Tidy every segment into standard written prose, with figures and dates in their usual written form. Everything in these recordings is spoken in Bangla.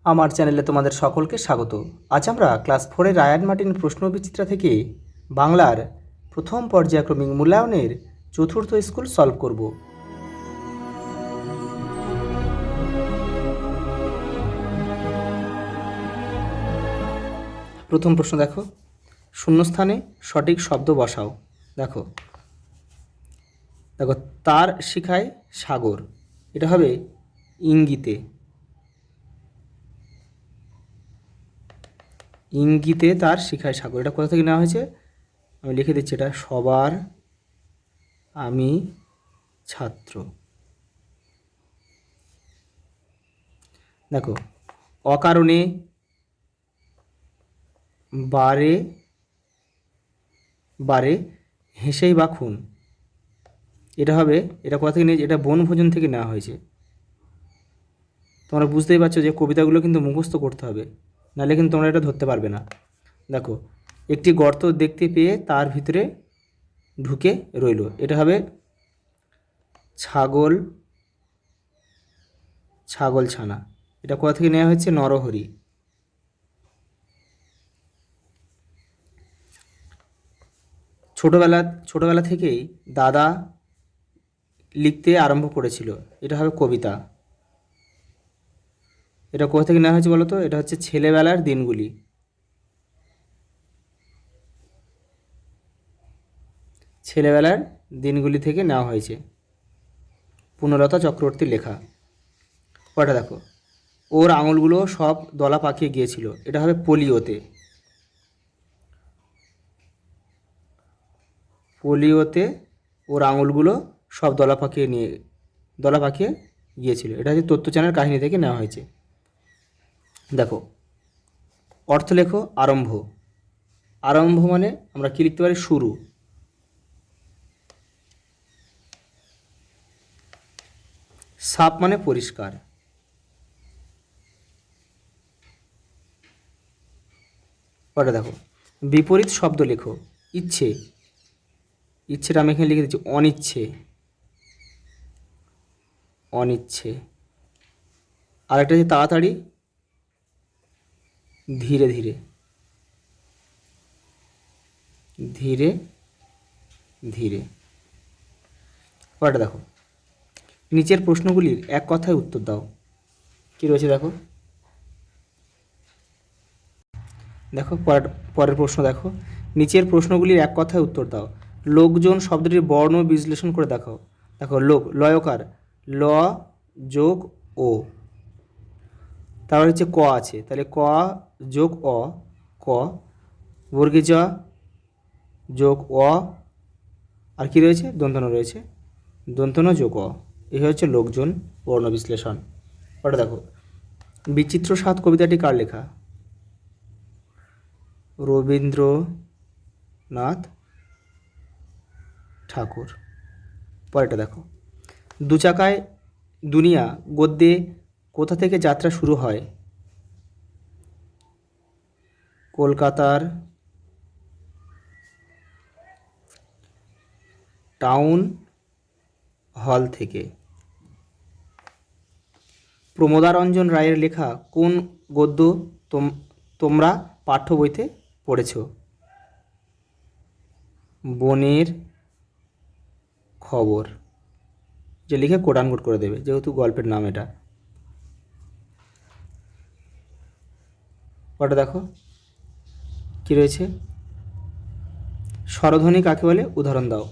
আমার চ্যানেলে তোমাদের সকলকে স্বাগত। আজ আমরা ক্লাস 4-এর রায়ান মার্টিন প্রশ্নবিচিত্রা থেকে বাংলার প্রথম পর্যায়ক্রমিক মূল্যায়নের চতুর্থ স্কুল সলভ করব। প্রথম প্রশ্ন দেখো, শূন্যস্থানে সঠিক শব্দ বসাও। দেখো দেখো তার শিখায় সাগর, এটা হবে ইঙ্গিতে। ইঙ্গিতে তার শিখায় সাগর, এটা কোথা থেকে নেওয়া হয়েছে আমি লিখে দিচ্ছি। এটা সবার আমি ছাত্র। দেখো অকারণে বারে বারে হেসেই বা খুন, এটা হবে, এটা কোথা থেকে নিয়েছে, এটা বনভোজন থেকে নেওয়া হয়েছে। তোমরা বুঝতেই পারছো যে কবিতাগুলো কিন্তু মুখস্থ করতে হবে, নাহলে কিন্তু তোমরা এটা ধরতে পারবে না। দেখো একটি গর্ত দেখতে পেয়ে তার ভিতরে ঢুকে রইল, এটা হবে ছাগল ছানা, এটা কোথা থেকে নেওয়া হয়েছে নরহরি। ছোটবেলা থেকেই দাদা লিখতে আরম্ভ করেছিল, এটা হবে কবিতা। এটা কোথা থেকে নেওয়া হয়েছে বলো তো, এটা হচ্ছে ছেলেবেলার দিনগুলি। ছেলেবেলার দিনগুলি থেকে নেওয়া হয়েছে, পুনলতা চক্রবর্তীর লেখা। ওটা দেখো ওর আঙুলগুলো সব দলা পাকিয়ে গিয়েছিল, এটা হবে পোলিওতে। পোলিওতে ওর আঙুলগুলো সব দলা পাকিয়ে গিয়েছিল, এটা হচ্ছে তত্ত্বচানের কাহিনী থেকে নেওয়া হয়েছে। দেখো অর্থ লেখো আরম্ভ। আরম্ভ মানে আমরা কি লিখতে পারি, শুরু। সাপ মানে পরিষ্কার। ওটা দেখো বিপরীত শব্দ লেখো, ইচ্ছে। ইচ্ছেটা আমি এখানে লিখে দিচ্ছি অনিচ্ছে। আরেকটা হচ্ছে তাড়াতাড়ি ধীরে ধীরে। ওটা দেখো নিচের প্রশ্নগুলির এক কথায় উত্তর দাও। কি রয়েছে দেখো, পরের প্রশ্ন দেখো, নিচের প্রশ্নগুলির এক কথায় উত্তর দাও। লোকজন শব্দটির বর্ণ বিশ্লেষণ করে দেখাও। দেখো লোক লয়কার, ল যোগ ও, তারপর হচ্ছে ক আছে, তাহলে ক যোগ অ ক, বর্গে জ যোগ অ, আর কি রয়েছে দন্তন রয়েছে, দন্তন যোগ অ। এই হচ্ছে লোকজন বর্ণ বিশ্লেষণ। ওটা দেখো বিচিত্র স্বাদ কবিতাটি কার লেখা, রবীন্দ্রনাথ ঠাকুর। পরেরটা দেখো দু চাকায় দুনিয়া গদ্যে কোথা থেকে যাত্রা শুরু হয়, কলকাতার টাউন হল থেকে। প্রমোদারঞ্জন রায়ের লেখা কোন গদ্য তোমরা পাঠ্য বইতে পড়েছ, বনের খবর। যে লিখে কোট আনকোট করে দেবে, যেহেতু গল্পের নাম এটা। ওটা দেখো কি রয়েছে, স্বরধ্বনি কাকে বলে উদাহরণ দাও।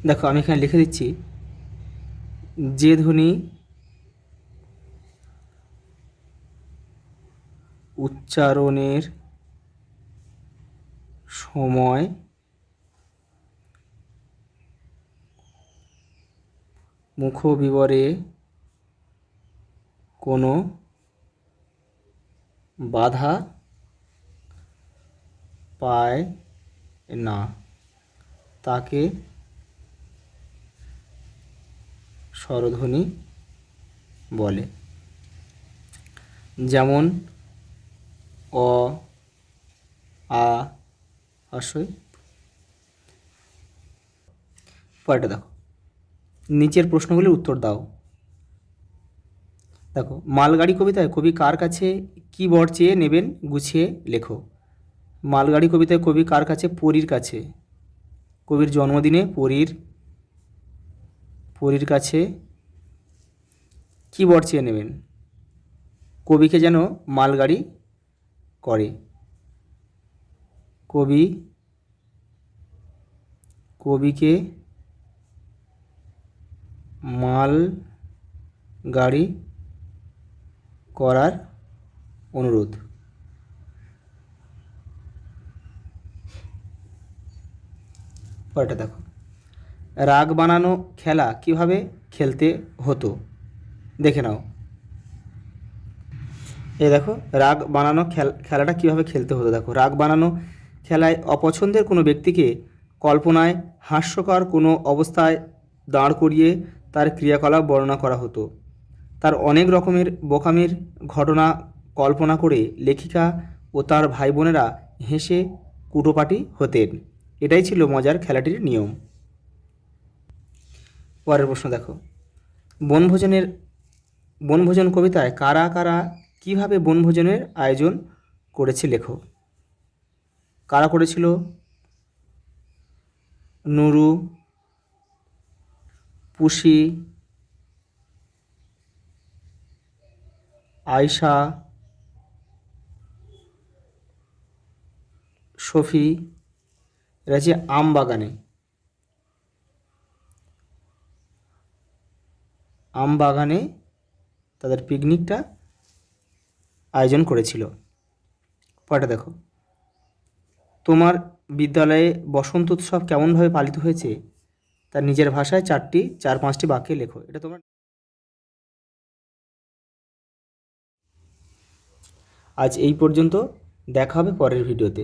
দেখো আমি এখানে লিখে দিচ্ছি, যে ধ্বনি উচ্চারণের সময় মুখবিবরে কোনো বাধা পায় না তাকে স্বরধ্বনি বলে। যেমন অ আ হ্রস্বই। পরেরটা দেখো নিচের প্রশ্নগুলির উত্তর দাও। দেখো, মালগাড়ি কবিতায় কবি কার কাছে কী বর চেয়ে নেবেন গুছিয়ে লেখো। মালগাড়ি কবিতায় কবি কার কাছে? পরীর কাছে। কবির জন্মদিনে পরীর কাছে কী বর চেয়ে নেবেন? কবিকে যেন মালগাড়ি করে। কবিকে মালগাড়ি করার অনুরোধ। পরেরটা দেখো, রাগ বানানো খেলা কিভাবে খেলতে হতো, দেখে নাও। এই দেখো, রাগ বানানো খেলাটা কিভাবে খেলতে হতো। দেখো, রাগ বানানো খেলায় অপছন্দের কোনো ব্যক্তিকে কল্পনায় হাস্যকর কোনো অবস্থায় দাঁড় করিয়ে তার ক্রিয়াকলাপ বর্ণনা করা হতো। তার অনেক রকমের বোকামির ঘটনা কল্পনা করে লেখিকা ও তার ভাই বোনেরা হেসে কুটোপাটি হতেন। এটাই ছিল মজার খেলাটির নিয়ম। পরের প্রশ্ন দেখো, বনভোজন কবিতায় কারা কারা কীভাবে বনভোজনের আয়োজন করেছে লেখো। কারা করেছিল? নুরু, পুষি, আয়শা, শফি। এরা হচ্ছে আম বাগানে তাদের পিকনিকটা আয়োজন করেছিল। পরেরটা দেখো, তোমার বিদ্যালয়ে বসন্ত উৎসব কেমনভাবে পালিত হয়েছে তার নিজের ভাষায় 4-5টি বাক্যে লেখো। এটা তোমরা আজ এই পর্যন্ত, দেখা হবে পরের ভিডিওতে।